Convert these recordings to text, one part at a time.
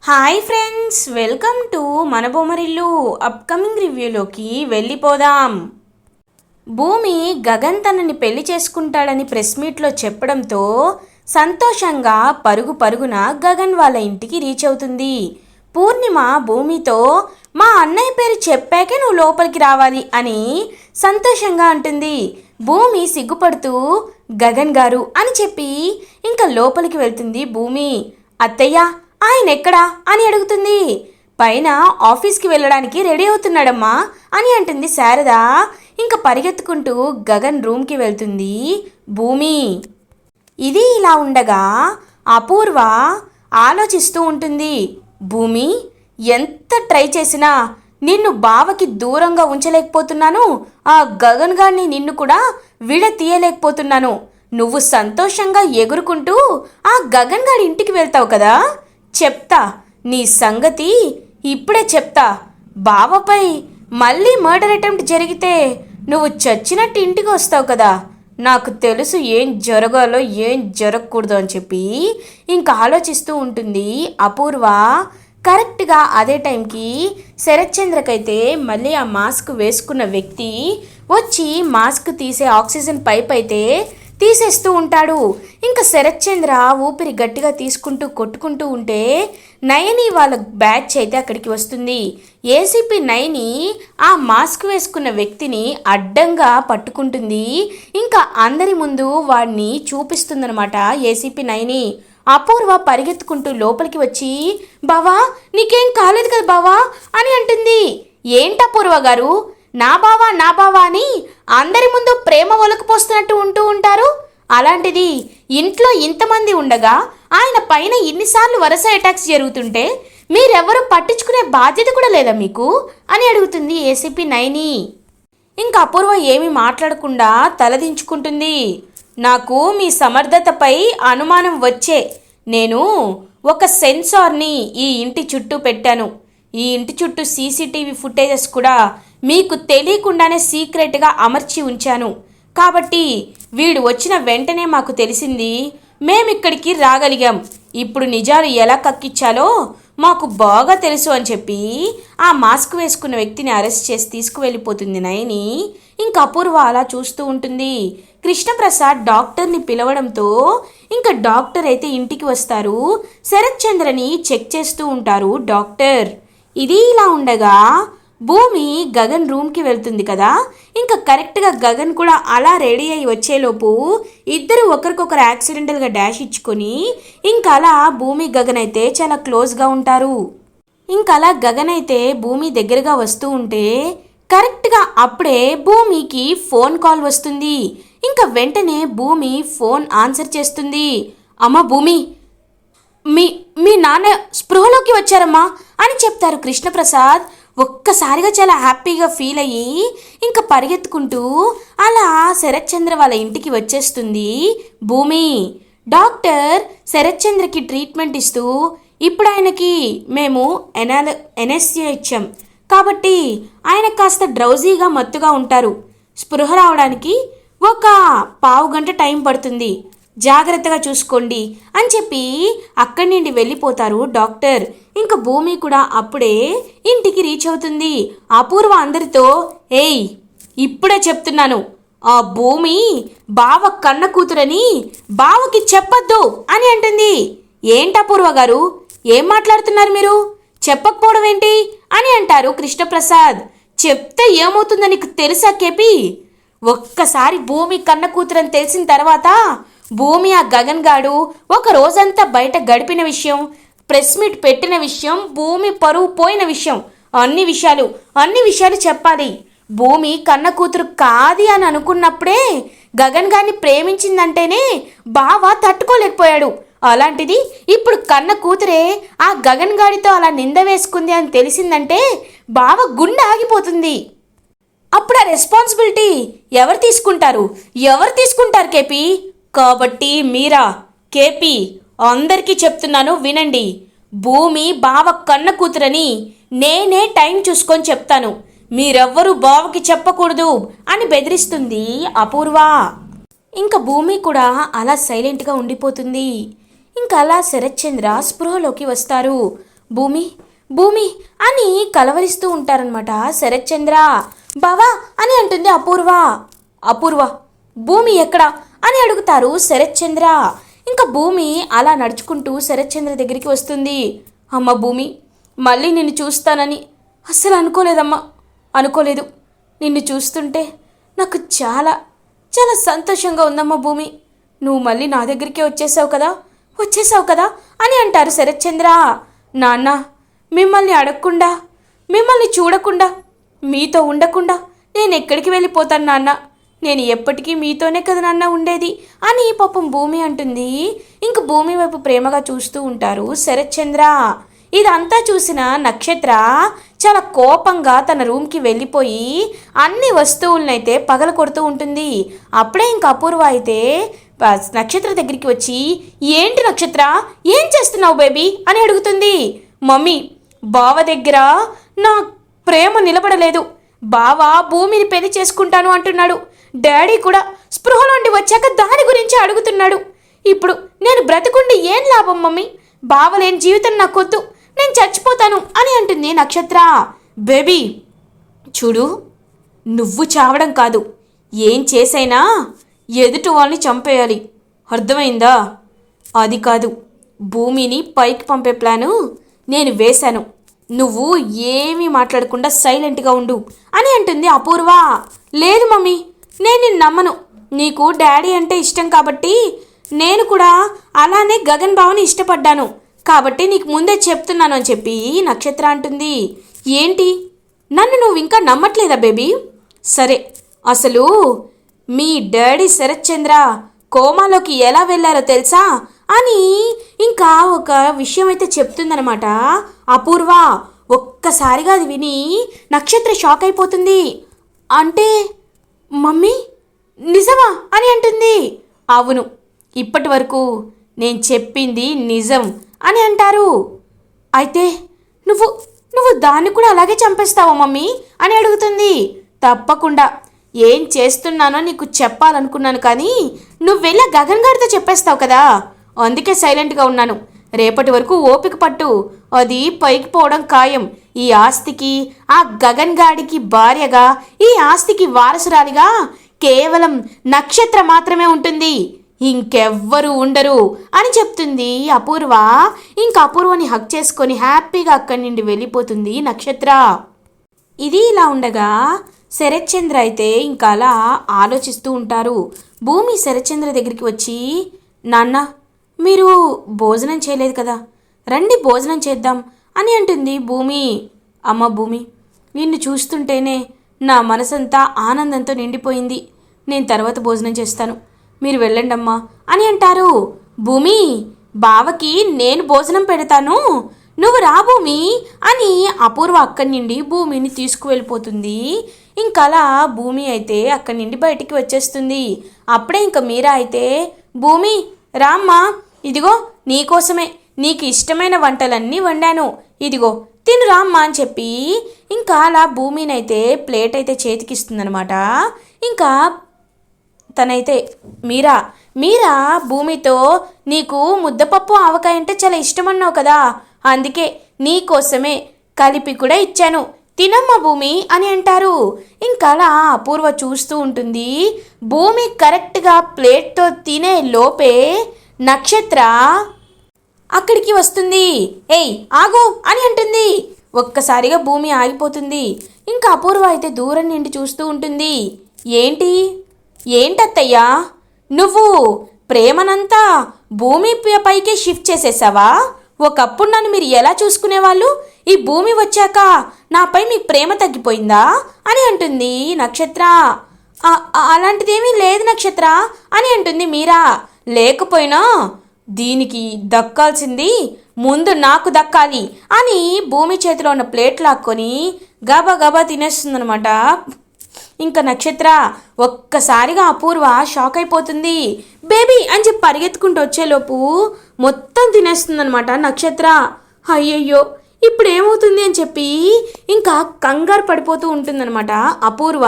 Hi friends, welcome to మన Bommarillu. Upcoming రివ్యూలోకి వెళ్ళిపోదాం. భూమి గగన్ తనని పెళ్లి చేసుకుంటాడని ప్రెస్ మీట్లో చెప్పడంతో సంతోషంగా పరుగు పరుగున గగన్ వాళ్ళ ఇంటికి రీచ్ అవుతుంది. పూర్ణిమ భూమితో మా అన్నయ్య పేరు చెప్పాకే నువ్వు లోపలికి రావాలి అని సంతోషంగా అంటుంది. భూమి సిగ్గుపడుతూ గగన్ గారు అని చెప్పి ఇంకా లోపలికి వెళ్తుంది భూమి. అత్తయ్య, ఆయన ఎక్కడా అని అడుగుతుంది. పైన ఆఫీస్కి వెళ్ళడానికి రెడీ అవుతున్నాడమ్మా అని అంటుంది శారద. ఇంకా పరిగెత్తుకుంటూ గగన్ రూమ్కి వెళ్తుంది భూమి. ఇది ఇలా ఉండగా అపూర్వ ఆలోచిస్తూ ఉంటుంది. భూమి, ఎంత ట్రై చేసినా నిన్ను బావకి దూరంగా ఉంచలేకపోతున్నాను. ఆ గగన్ గారిని నిన్ను కూడా విడతీయలేకపోతున్నాను. నువ్వు సంతోషంగా ఎగురుకుంటూ ఆ గగన్ గారి ఇంటికి వెళ్తావు కదా, చెప్తా నీ సంగతి ఇప్పుడే చెప్తా. బావపై మళ్ళీ మర్డర్ అటెంప్ట్ జరిగితే నువ్వు చచ్చినట్టు ఇంటికి వస్తావు కదా. నాకు తెలుసు ఏం జరగాలో ఏం జరగకూడదు అని చెప్పి ఇంకా ఆలోచిస్తూ ఉంటుంది అపూర్వ. కరెక్ట్గా అదే టైంకి శరత్చంద్రకైతే మళ్ళీ ఆ మాస్క్ వేసుకున్న వ్యక్తి వచ్చి మాస్క్ తీసే ఆక్సిజన్ పైప్ అయితే తీసేస్తూ ఉంటాడు. ఇంకా శరత్చంద్ర ఊపిరి గట్టిగా తీసుకుంటూ కొట్టుకుంటూ ఉంటే నయని వాళ్ళ బ్యాచ్ అయితే అక్కడికి వస్తుంది. ఏసీపీ నయని ఆ మాస్క్ వేసుకున్న వ్యక్తిని అడ్డంగా పట్టుకుంటుంది. ఇంకా అందరి ముందు వాడిని చూపిస్తుందనమాట ఏసీపీ నయని. అపూర్వ పరిగెత్తుకుంటూ లోపలికి వచ్చి, బావా నీకేం కాలేదు కదా బావా అని అంటుంది. ఏంటి అపూర్వ గారు, నా బావా అని అందరి ముందు ప్రేమ ఒలకపోస్తున్నట్టు ఉంటూ ఉంటారు. అలాంటిది ఇంట్లో ఇంతమంది ఉండగా ఆయన పైన ఇన్నిసార్లు వరుస అటాక్స్ జరుగుతుంటే మీరెవరూ పట్టించుకునే బాధ్యత కూడా లేదా మీకు అని అడుగుతుంది ఏసీపీ నయని. ఇంకా అపూర్వ ఏమీ మాట్లాడకుండా తలదించుకుంటుంది. నాకు మీ సమర్థతపై అనుమానం వచ్చే నేను ఒక సెన్సార్ని ఈ ఇంటి చుట్టూ పెట్టాను. ఈ ఇంటి చుట్టూ సీసీటీవీ ఫుటేజెస్ కూడా మీకు తెలియకుండానే సీక్రెట్గా అమర్చి ఉంచాను. కాబట్టి వీడు వచ్చిన వెంటనే మాకు తెలిసింది, మేమిక్కడికి రాగలిగాం. ఇప్పుడు నిజాలు ఎలా కక్కించాలో మాకు బాగా తెలుసు అని చెప్పి ఆ మాస్క్ వేసుకున్న వ్యక్తిని అరెస్ట్ చేసి తీసుకువెళ్ళిపోతుంది నయని. ఇంకా అపూర్వ అలా చూస్తూ ఉంటుంది. కృష్ణప్రసాద్ డాక్టర్ని పిలవడంతో ఇంకా డాక్టర్ అయితే ఇంటికి వస్తారు. శరత్చంద్రని చెక్ చేస్తూ ఉంటారు డాక్టర్. ఇది ఇలా ఉండగా భూమి గగన్ రూమ్కి వెళ్తుంది కదా. ఇంకా కరెక్ట్గా గగన్ కూడా అలా రెడీ అయ్యి వచ్చేలోపు ఇద్దరు ఒకరికొకరు యాక్సిడెంటల్గా డాష్ ఇచ్చుకొని ఇంకా అలా భూమి గగన్ అయితే చాలా క్లోజ్గా ఉంటారు. ఇంకా అలా గగన్ అయితే భూమి దగ్గరగా వస్తూ ఉంటే కరెక్ట్గా అప్పుడే భూమికి ఫోన్ కాల్ వస్తుంది. ఇంకా వెంటనే భూమి ఫోన్ ఆన్సర్ చేస్తుంది. అమ్మ భూమి, మీ నాన్న స్పృహలోకి వచ్చారమ్మా అని చెప్తారు కృష్ణప్రసాద్. ఒక్కసారిగా చాలా హ్యాపీగా ఫీల్ అయ్యి ఇంకా పరిగెత్తుకుంటూ అలా శరత్చంద్ర వాళ్ళ ఇంటికి వచ్చేస్తుంది భూమి. డాక్టర్ శరత్చంద్రకి ట్రీట్మెంట్ ఇస్తూ, ఇప్పుడు ఆయనకి మేము ఎనెస్థియా ఇచ్చాం కాబట్టి ఆయన కాస్త డ్రౌజీగా మత్తుగా ఉంటారు. స్పృహ రావడానికి ఒక పావు గంట టైం పడుతుంది, జాగ్రత్తగా చూసుకోండి అని చెప్పి అక్కడి నుండి వెళ్ళిపోతారు డాక్టర్. ఇంకా భూమి కూడా అప్పుడే ఇంటికి రీచ్ అవుతుంది. అపూర్వ అందరితో, ఏయ్ ఇప్పుడే చెప్తున్నాను, ఆ భూమి బావ కన్న కూతురని బావకి చెప్పొద్దు అని అంటుంది. ఏంటి అపూర్వ గారు, ఏం మాట్లాడుతున్నారు మీరు, చెప్పకపోవడం ఏంటి అని అంటారు కృష్ణప్రసాద్. చెప్తే ఏమవుతుందో నీకు తెలుసా కేపీ? ఒక్కసారి భూమి కన్న కూతురని తెలిసిన తర్వాత భూమి ఆ గగన్ గాడు ఒక రోజంతా బయట గడిపిన విషయం, ప్రెస్ మీట్ పెట్టిన విషయం, భూమి పరువు పోయిన విషయం, అన్ని విషయాలు చెప్పాలి. భూమి కన్న కూతురు కాది అని అనుకున్నప్పుడే గగన్ గారిని ప్రేమించిందంటేనే బావ తట్టుకోలేకపోయాడు. అలాంటిది ఇప్పుడు కన్న కూతురే ఆ గగన్ గాడితో అలా నింద వేసుకుంది అని తెలిసిందంటే బావ గుండె ఆగిపోతుంది. అప్పుడు ఆ రెస్పాన్సిబిలిటీ ఎవరు తీసుకుంటారు కేపీ? కాబట్టి మీరా కేపీ అందరికీ చెప్తున్నాను వినండి. భూమి బావ కన్న కూతురని నేనే టైం చూసుకొని చెప్తాను, మీరెవ్వరూ బావకి చెప్పకూడదు అని బెదిరిస్తుంది అపూర్వ. ఇంకా భూమి కూడా అలా సైలెంట్గా ఉండిపోతుంది. ఇంకా అలా శరత్చంద్ర స్పృహలోకి వస్తారు. భూమి భూమి అని కలవరిస్తూ ఉంటారనమాట శరత్చంద్ర. బావా అని అంటుంది అపూర్వ. అపూర్వ భూమి ఎక్కడా అని అడుగుతారు శరత్చంద్ర. ఇంకా భూమి అలా నడుచుకుంటూ శరత్చంద్ర దగ్గరికి వస్తుంది. అమ్మ భూమి, మళ్ళీ నిన్ను చూస్తానని అస్సలు అనుకోలేదమ్మా, అనుకోలేదు. నిన్ను చూస్తుంటే నాకు చాలా చాలా సంతోషంగా ఉందమ్మా భూమి. నువ్వు మళ్ళీ నా దగ్గరికే వచ్చేసావు కదా అని అంటారు శరత్చంద్ర. నాన్న, మిమ్మల్ని అడగకుండా, మిమ్మల్ని చూడకుండా, మీతో ఉండకుండా నేను ఎక్కడికి వెళ్ళిపోతాను నాన్న. నేను ఎప్పటికీ మీతోనే కదా నాన్న ఉండేది అని పాపం భూమి అంటుంది. ఇంక భూమి వైపు ప్రేమగా చూస్తూ ఉంటారు శరత్చంద్ర. ఇదంతా చూసిన నక్షత్ర చాలా కోపంగా తన రూమ్కి వెళ్ళిపోయి అన్ని వస్తువులనైతే పగల కొడుతూ ఉంటుంది. అప్పుడే ఇంక అపూర్వ అయితే నక్షత్ర దగ్గరికి వచ్చి, ఏంటి నక్షత్ర, ఏం చేస్తున్నావు బేబీ అని అడుగుతుంది. మమ్మీ, బావ దగ్గర నా ప్రేమ నిలబడలేదు. బావ భూమిని పెళ్లి చేసుకుంటాను అంటున్నాడు. డాడీ కూడా స్పృహలోండి వచ్చాక దాని గురించి అడుగుతున్నాడు. ఇప్పుడు నేను బ్రతుకుండి ఏం లాభం మమ్మీ? బావలేని జీవితం నాకొద్దు, నేను చచ్చిపోతాను అని అంటుంది నక్షత్ర. బేబీ చూడు, నువ్వు చావడం కాదు, ఏం చేసైనా ఎదుటి వాళ్ళని చంపేయాలి, అర్థమైందా? అది కాదు, భూమిని పైకి పంపే ప్లాను నేను వేశాను. నువ్వు ఏమీ మాట్లాడకుండా సైలెంట్గా ఉండు అని అంటుంది అపూర్వ. లేదు మమ్మీ, నేను నిన్ను నమ్మను. నీకు డాడీ అంటే ఇష్టం కాబట్టి నేను కూడా అలానే గగన్ బావని ఇష్టపడ్డాను కాబట్టి నీకు ముందే చెప్తున్నాను అని చెప్పి నక్షత్ర అంటుంది. ఏంటి, నన్ను నువ్వు ఇంకా నమ్మట్లేదా బేబీ? సరే, అసలు మీ డాడీ శరత్చంద్ర కోమాలోకి ఎలా వెళ్ళారో తెలుసా అని ఇంకా ఒక విషయం అయితే చెప్తుందనమాట అపూర్వ. ఒక్కసారిగా అది విని నక్షత్ర షాక్ అయిపోతుంది. అంటే మమ్మీ నిజమా అని అంటుంది. అవును, ఇప్పటి వరకు నేను చెప్పింది నిజం అని అంటారు. అయితే నువ్వు నువ్వు దాన్ని కూడా అలాగే చంపేస్తావా మమ్మీ అని అడుగుతుంది. తప్పకుండా, ఏం చేస్తున్నానో నీకు చెప్పాలనుకున్నాను కానీ నువ్వు వెళ్ళా గగన్ గారితో చెప్పేస్తావు కదా, అందుకే సైలెంట్గా ఉన్నాను. రేపటి వరకు ఓపిక పట్టు, అది పైకి పోవడం ఖాయం. ఈ ఆస్తికి, ఆ గగన్ గాడికి భార్యగా, ఈ ఆస్తికి వారసురాలిగా కేవలం నక్షత్ర మాత్రమే ఉంటుంది, ఇంకెవ్వరూ ఉండరు అని చెప్తుంది అపూర్వ. ఇంక అపూర్వని హక్ చేసుకొని హ్యాపీగా అక్కడి నుండి వెళ్ళిపోతుంది నక్షత్ర. ఇది ఇలా ఉండగా శరత్చంద్ర అయితే ఇంకా అలా ఆలోచిస్తూ ఉంటారు. భూమి శరత్చంద్ర దగ్గరికి వచ్చి, నాన్న మీరు భోజనం చేయలేదు కదా, రండి భోజనం చేద్దాం అని అంటుంది భూమి. అమ్మ భూమి, నిన్ను చూస్తుంటేనే నా మనసంతా ఆనందంతో నిండిపోయింది. నేను తర్వాత భోజనం చేస్తాను, మీరు వెళ్ళండమ్మా అని అంటారు. భూమి, బావకి నేను భోజనం పెడతాను, నువ్వు రా భూమి అని అపూర్వ అక్కడి నుండి భూమిని తీసుకువెళ్ళిపోతుంది. ఇంకలా భూమి అయితే అక్కడి నుండి బయటికి వచ్చేస్తుంది. అప్పుడే ఇంక మీరా అయితే, భూమి రామ్మా, ఇదిగో నీకోసమే నీకు ఇష్టమైన వంటలన్నీ వండాను, ఇదిగో తిను రామ్మా అని చెప్పి ఇంకా అలా భూమినైతే ప్లేట్ అయితే చేతికిస్తుందనమాట. ఇంకా తనైతే మీరా భూమితో, నీకు ముద్దపప్పు ఆవకాయ అంటే చాలా ఇష్టమన్నావు కదా, అందుకే నీకోసమే కలిపి కూడా ఇచ్చాను, తినమ్మ భూమి అని అంటారు. ఇంకా అలా అపూర్వ చూస్తూ ఉంటుంది. భూమి కరెక్ట్గా ప్లేట్తో తినే లోపే నక్షత్ర అక్కడికి వస్తుంది. ఏయ్ ఆగు అని అంటుంది. ఒక్కసారిగా భూమి ఆగిపోతుంది. ఇంకా అపూర్వ అయితే దూరం నుండి చూస్తూ ఉంటుంది. ఏంటత్తయ్యా, నువ్వు ప్రేమనంతా భూమి పైకే షిఫ్ట్ చేసేసావా? ఒకప్పుడు నన్ను మీరు ఎలా చూసుకునేవాళ్ళు, ఈ భూమి వచ్చాక నాపై మీకు ప్రేమ తగ్గిపోయిందా అని అంటుంది నక్షత్ర. అలాంటిదేమీ లేదు నక్షత్ర అని అంటుంది మీరా. లేకపోయినా దీనికి దక్కాల్సింది ముందు నాకు దక్కాలి అని భూమి చేతిలో ఉన్న ప్లేట్ లాక్కొని గబా గబా తినేస్తుందనమాట. ఇంకా నక్షత్ర ఒక్కసారిగా అపూర్వ షాక్ అయిపోతుంది. బేబీ అని చెప్పి పరిగెత్తుకుంటూ వచ్చేలోపు మొత్తం తినేస్తుందనమాట నక్షత్ర. అయ్యయ్యో ఇప్పుడు ఏమవుతుంది అని చెప్పి ఇంకా కంగారు పడిపోతూ ఉంటుందన్నమాట అపూర్వ.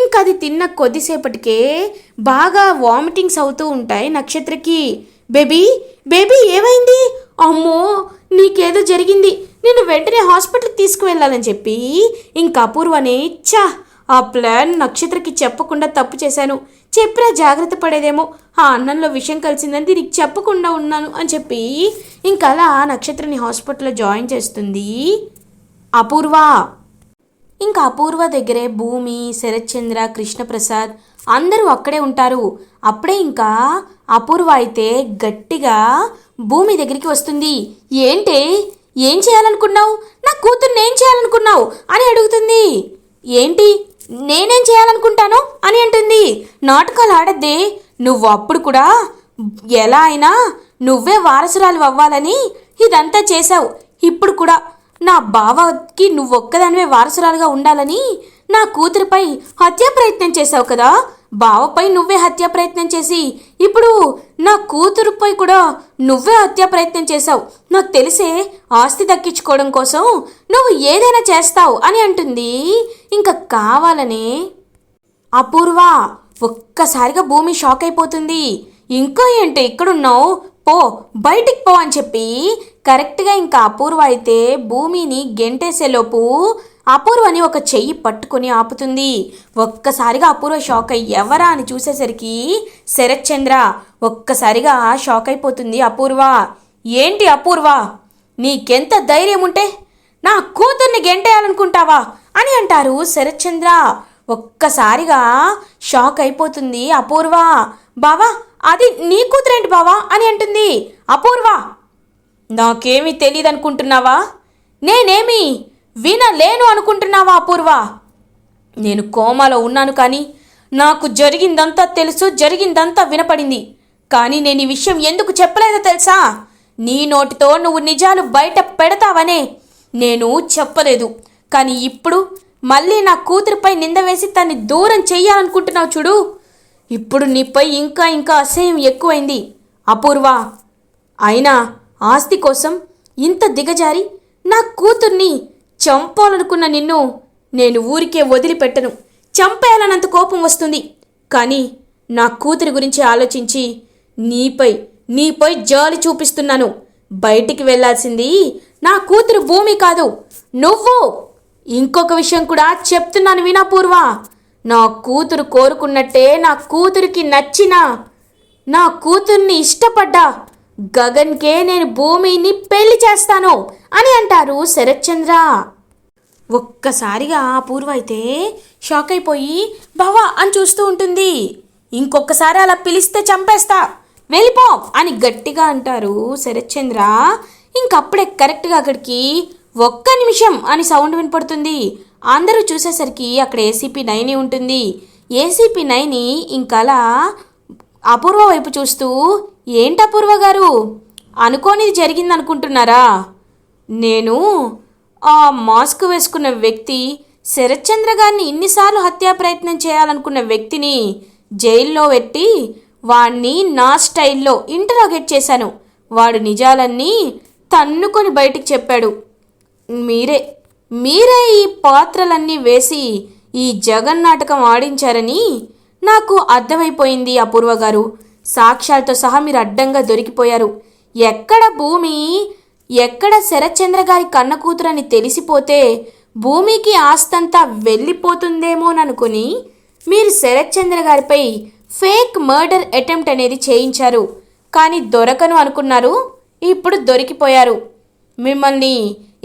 ఇంకా అది తిన్న కొద్దిసేపటికే బాగా వామిటింగ్స్ అవుతూ ఉంటాయి నక్షత్రకి. బేబీ ఏమైంది అమ్మో నీకేదో జరిగింది, నేను వెంటనే హాస్పిటల్కి తీసుకువెళ్ళాలని చెప్పి ఇంకా అపూర్వనే ఆ ప్లాన్ నక్షత్రకి చెప్పకుండా తప్పు చేశాను, చెప్పినా జాగ్రత్త పడేదేమో, ఆ అన్నంలో విషయం కలిసిందని దీనికి చెప్పకుండా ఉన్నాను అని చెప్పి ఇంకా అలా నక్షత్రని హాస్పిటల్లో జాయిన్ చేస్తుంది అపూర్వ. ఇంకా అపూర్వ దగ్గరే భూమి, శరత్చంద్ర, కృష్ణప్రసాద్ అందరూ అక్కడే ఉంటారు. అప్పుడే ఇంకా అపూర్వ అయితే గట్టిగా భూమి దగ్గరికి వస్తుంది. ఏంటే, ఏం చేయాలనుకున్నావు, నా కూతుర్ని ఏం చేయాలనుకున్నావు అని అడుగుతుంది. ఏంటి నేనేం చేయాలనుకుంటాను అని అంటుంది. నాటకాలు ఆడద్దే, నువ్వు అప్పుడు కూడా ఎలా అయినా నువ్వే వారసురాలు అవ్వాలని ఇదంతా చేశావు, ఇప్పుడు కూడా నా బావకి నువ్వొక్కదానివే వారసురాలుగా ఉండాలని నా కూతురిపై హత్యా ప్రయత్నం చేశావు కదా, బావపై నువ్వే హత్యా ప్రయత్నం చేసి ఇప్పుడు నా కూతురుపై కూడా నువ్వే హత్యా ప్రయత్నం చేశావు, నాకు తెలిసే ఆస్తి దక్కించుకోవడం కోసం నువ్వు ఏదైనా చేస్తావు అని అంటుంది. ఇంకా కావాలనే అపూర్వ ఒక్కసారిగా భూమి షాక్ అయిపోతుంది. ఇంకా ఏంటి ఇక్కడున్నావు, పో బయటికి పో అని చెప్పి కరెక్ట్గా ఇంకా అపూర్వ అయితే భూమిని గెంటేసేలోపు అపూర్వని ఒక చెయ్యి పట్టుకొని ఆపుతుంది. ఒక్కసారిగా అపూర్వ షాక్ అయ్యి ఎవరా అని చూసేసరికి శరత్చంద్ర. ఒక్కసారిగా షాక్ అయిపోతుంది అపూర్వ. ఏంటి అపూర్వ, నీకెంత ధైర్యం ఉంటే నా కూతుర్ని గెంటేయాలనుకుంటావా అని అంటారు శరత్చంద్ర. ఒక్కసారిగా షాక్ అయిపోతుంది అపూర్వ. బావా, అది నీ కూతురేంటి బావా అని అంటుంది అపూర్వ. నాకేమీ తెలియదు అనుకుంటున్నావా, నేనేమి వినలేను అనుకుంటున్నావా అపూర్వ, నేను కోమాలో ఉన్నాను కానీ నాకు జరిగిందంతా తెలుసు, జరిగిందంతా వినపడింది. కానీ నేను ఈ విషయం ఎందుకు చెప్పలేదో తెలుసా, నీ నోటితో నువ్వు నిజాలు బయట పెడతావనే నేను చెప్పలేదు. కానీ ఇప్పుడు మళ్ళీ నా కూతురిపై నింద వేసి తన్ని దూరం చెయ్యాలనుకుంటున్నావు చూడు, ఇప్పుడు నీపై ఇంకా ఇంకా అసహ్యం ఎక్కువైంది అపూర్వ. అయినా ఆస్తి కోసం ఇంత దిగజారి నా కూతుర్ని చంపాలనుకున్న నిన్ను నేను ఊరికే వదిలిపెట్టను. చంపేయాలన్నంత కోపం వస్తుంది, కానీ నా కూతురి గురించి ఆలోచించి నీపై జాలి చూపిస్తున్నాను. బయటికి వెళ్ళాల్సింది నా కూతురు భూమి కాదు, నువ్వు. ఇంకొక విషయం కూడా చెప్తున్నాను వినా పూర్వ, నా కూతురు కోరుకున్నట్టే నా కూతురికి నచ్చిన, నా కూతుర్ని ఇష్టపడ్డా గగన్కే నేను భూమిని పెళ్లి చేస్తాను అని అంటారు శరత్చంద్ర. ఒక్కసారిగా అపూర్వ అయితే షాక్ అయిపోయి బావా అని చూస్తూ ఉంటుంది. ఇంకొకసారి అలా పిలిస్తే చంపేస్తా, వెళ్ళిపో అని గట్టిగా అంటారు శరత్చంద్ర. ఇంకప్పుడే కరెక్ట్గా అక్కడికి ఒక్క నిమిషం అని సౌండ్ వినపడుతుంది. అందరూ చూసేసరికి అక్కడ ఏసీపీ నైని ఉంటుంది. ఏసీపీ నైని ఇంకలా అపూర్వ వైపు చూస్తూ, ఏంటి అపూర్వ గారు, అనుకోనిది జరిగిందనుకుంటున్నారా? నేను ఆ మాస్క్ వేసుకున్న వ్యక్తి, శరత్చంద్ర గారిని ఇన్నిసార్లు హత్యా ప్రయత్నం చేయాలనుకున్న వ్యక్తిని జైల్లో పెట్టి వాడిని నా స్టైల్లో ఇంటరాగేట్ చేశాను. వాడు నిజాలన్నీ తన్నుకొని బయటికి చెప్పాడు. మీరే ఈ పాత్రలన్నీ వేసి ఈ జగన్నాటకం ఆడించారని నాకు అర్థమైపోయింది అపూర్వ గారు. సాక్ష్యాలతో సహా మీరు అడ్డంగా దొరికిపోయారు. ఎక్కడ భూమి, ఎక్కడ శరత్చంద్ర గారి కన్న కూతురని తెలిసిపోతే భూమికి ఆస్తంతా వెళ్ళిపోతుందేమోననుకుని మీరు శరత్చంద్ర గారిపై ఫేక్ మర్డర్ అటెంప్ట్ అనేది చేయించారు. కానీ దొరకను అనుకున్నారు, ఇప్పుడు దొరికిపోయారు. మిమ్మల్ని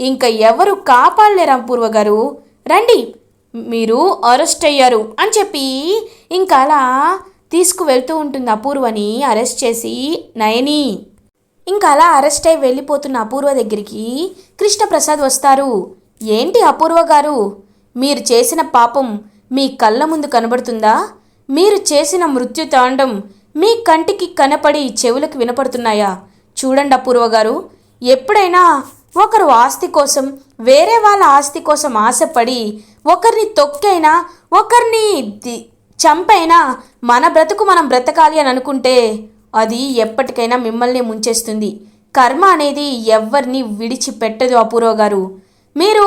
ఇంకా ఎవరు కాపాడలేరు అపూర్వ గారు, రండి, మీరు అరెస్ట్ అయ్యారు అని చెప్పి ఇంకా అలా తీసుకువెళ్తూ ఉంటుంది అపూర్వని అరెస్ట్ చేసి నయని. ఇంకా అలా అరెస్ట్ అయి వెళ్ళిపోతున్న అపూర్వ దగ్గరికి కృష్ణప్రసాద్ వస్తారు. ఏంటి అపూర్వ గారు, మీరు చేసిన పాపం మీ కళ్ళ ముందు కనబడుతుందా? మీరు చేసిన మృత్యుతాండం మీ కంటికి కనపడి చెవులకు వినపడుతున్నాయా? చూడండి అపూర్వ గారు, ఎప్పుడైనా ఒకరు ఆస్తి కోసం, వేరే వాళ్ళ ఆస్తి కోసం ఆశపడి ఒకరిని తొక్కైనా, ఒకరిని చంపైనా మన బ్రతుకు మనం బ్రతకాలి అని అనుకుంటే అది ఎప్పటికైనా మిమ్మల్ని ముంచేస్తుంది. కర్మ అనేది ఎవరిని విడిచిపెట్టదు అపూర్వ గారు. మీరు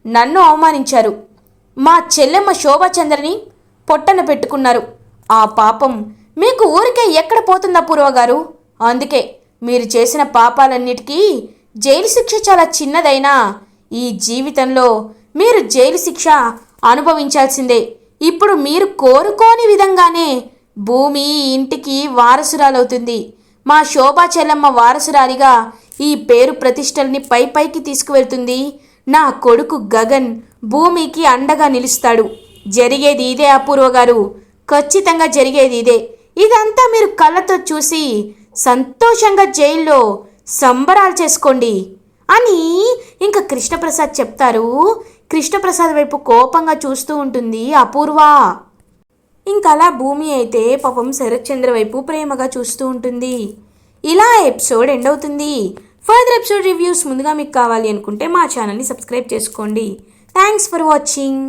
నన్ను అవమానించారు, మా చెల్లెమ్మ శోభాచంద్రని పొట్టన పెట్టుకున్నారు. ఆ పాపం మీకు ఊరికే ఎక్కడ పోతుంది అపూర్వ గారు? అందుకే మీరు చేసిన పాపాలన్నిటికీ జైలు శిక్ష చాలా చిన్నదైనా ఈ జీవితంలో మీరు జైలు శిక్ష అనుభవించాల్సిందే. ఇప్పుడు మీరు కోరుకోని విధంగానే భూమి ఇంటికి వారసురాలవుతుంది. మా శోభా చెల్లమ్మ వారసురాలిగా ఈ పేరు ప్రతిష్టల్ని పైకి తీసుకువెళ్తుంది. నా కొడుకు గగన్ భూమికి అండగా నిలుస్తాడు. జరిగేది ఇదే అపూర్వ గారు, ఖచ్చితంగా జరిగేది ఇదే. ఇదంతా మీరు కళ్ళతో చూసి సంతోషంగా జైల్లో సంబరాలు చేసుకోండి అని ఇంకా కృష్ణప్రసాద్ చెప్తారు. కృష్ణప్రసాద్ వైపు కోపంగా చూస్తూ ఉంటుంది అపూర్వ. ఇంకలా భూమి అయితే పాపం శరత్చంద్ర వైపు ప్రేమగా చూస్తూ ఉంటుంది. ఇలా ఎపిసోడ్ ఎండ్ అవుతుంది. ఫర్దర్ ఎపిసోడ్ రివ్యూస్ ముందుగా మీకు కావాలి అనుకుంటే మా ఛానల్ని సబ్స్క్రైబ్ చేసుకోండి. Thanks for watching.